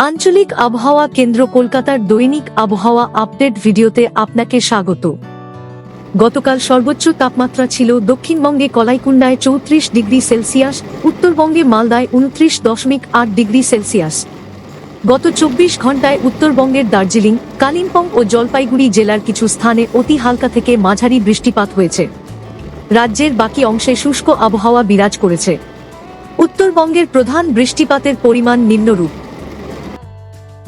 আঞ্চলিক আবহাওয়া কেন্দ্র কলকাতার দৈনিক আবহাওয়া আপডেট ভিডিওতে আপনাকে স্বাগত। গতকাল সর্বোচ্চ তাপমাত্রা ছিল দক্ষিণবঙ্গে কলাইকুণ্ডায় 34 ডিগ্রি সেলসিয়াস, উত্তরবঙ্গে মালদায় 29.8 ডিগ্রি সেলসিয়াস। গত 24 ঘন্টায় উত্তরবঙ্গের দার্জিলিং, কালিম্পং ও জলপাইগুড়ি জেলার কিছু স্থানে অতি হালকা থেকে মাঝারি বৃষ্টিপাত হয়েছে। রাজ্যের বাকি অংশে শুষ্ক আবহাওয়া বিরাজ করেছে। উত্তরবঙ্গের প্রধান বৃষ্টিপাতের পরিমাণ নিম্নরূপ।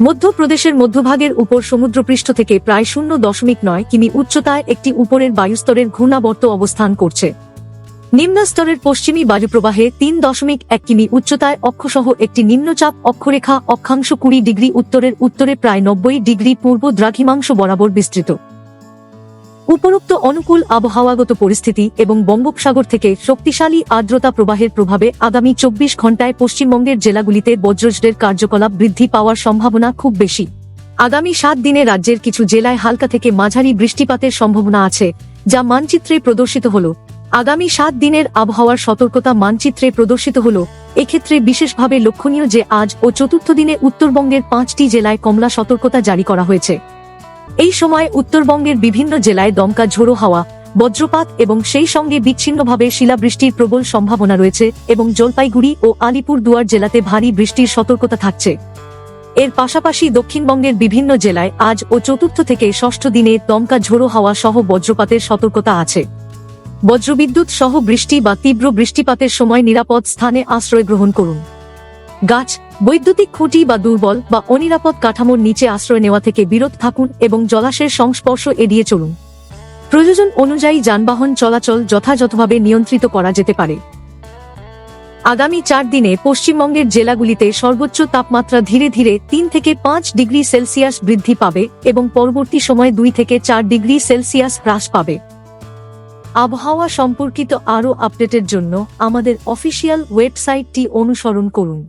মধ্যপ্রদেশের মধ্যভাগের উপর সমুদ্রপৃষ্ঠ থেকে প্রায় 0.9 কিমি উচ্চতায় একটি উপরের বায়ুস্তরের ঘূর্ণাবর্ত অবস্থান করছে। নিম্নস্তরের পশ্চিমী বায়ুপ্রবাহে 3.1 কিমি উচ্চতায় অক্ষসহ একটি নিম্নচাপ অক্ষরেখা অক্ষাংশ 20 ডিগ্রি উত্তরে প্রায় 90 ডিগ্রি পূর্ব দ্রাঘিমাংশ বরাবর বিস্তৃত। উপরোক্ত অনুকূল আবহাওয়াগত পরিস্থিতি এবং বঙ্গোপসাগর থেকে শক্তিশালী আর্দ্রতা প্রবাহের প্রভাবে আগামী 24 ঘন্টায় পশ্চিমবঙ্গের জেলাগুলিতে বজ্রঝড়ের কার্যকলাপ বৃদ্ধি পাওয়ার সম্ভাবনা খুব বেশি। আগামী 7 দিনে রাজ্যের কিছু জেলায় হালকা থেকে মাঝারি বৃষ্টিপাতের সম্ভাবনা আছে, যা মানচিত্রে প্রদর্শিত হল। আগামী 7 দিনের আবহাওয়ার সতর্কতা মানচিত্রে প্রদর্শিত হল। এক্ষেত্রে বিশেষভাবে লক্ষণীয় যে আজ ও চতুর্থ দিনে উত্তরবঙ্গের 5টি জেলায় কমলা সতর্কতা জারি করা হয়েছে। এই সময় উত্তরবঙ্গের বিভিন্ন জেলায় দমকা ঝোড়ো হাওয়া, বজ্রপাত এবং সেই সঙ্গে বিচ্ছিন্নভাবে শিলাবৃষ্টির প্রবল সম্ভাবনা রয়েছে এবং জলপাইগুড়ি ও আলিপুরদুয়ার জেলাতে ভারী বৃষ্টির সতর্কতা থাকছে। এর পাশাপাশি দক্ষিণবঙ্গের বিভিন্ন জেলায় আজ ও চতুর্থ থেকে ষষ্ঠ দিনে দমকা ঝোড়ো হাওয়া সহ বজ্রপাতের সতর্কতা আছে। বজ্রবিদ্যুৎ সহ বৃষ্টি বা তীব্র বৃষ্টিপাতের সময় নিরাপদ স্থানে আশ্রয় গ্রহণ করুন। গাছ, বৈদ্যুতিক খুঁটি বা দুর্বল বা অনিরাপদ কাঠামোর নিচে আশ্রয় নেওয়া থেকে বিরত থাকুন এবং জলাশয়ের সংস্পর্শ এড়িয়ে চলুন। প্রয়োজন অনুযায়ী যানবাহন চলাচল যথাযথভাবে নিয়ন্ত্রিত করা যেতে পারে। আগামী 4 দিনে পশ্চিমবঙ্গের জেলাগুলিতে সর্বোচ্চ তাপমাত্রা ধীরে ধীরে 3 থেকে 5 ডিগ্রি সেলসিয়াস বৃদ্ধি পাবে এবং পরবর্তী সময়ে 2 থেকে 4 ডিগ্রি সেলসিয়াস হ্রাস পাবে। আবহাওয়া সম্পর্কিত আরও আপডেটের জন্য আমাদের অফিসিয়াল ওয়েবসাইটটি অনুসরণ করুন।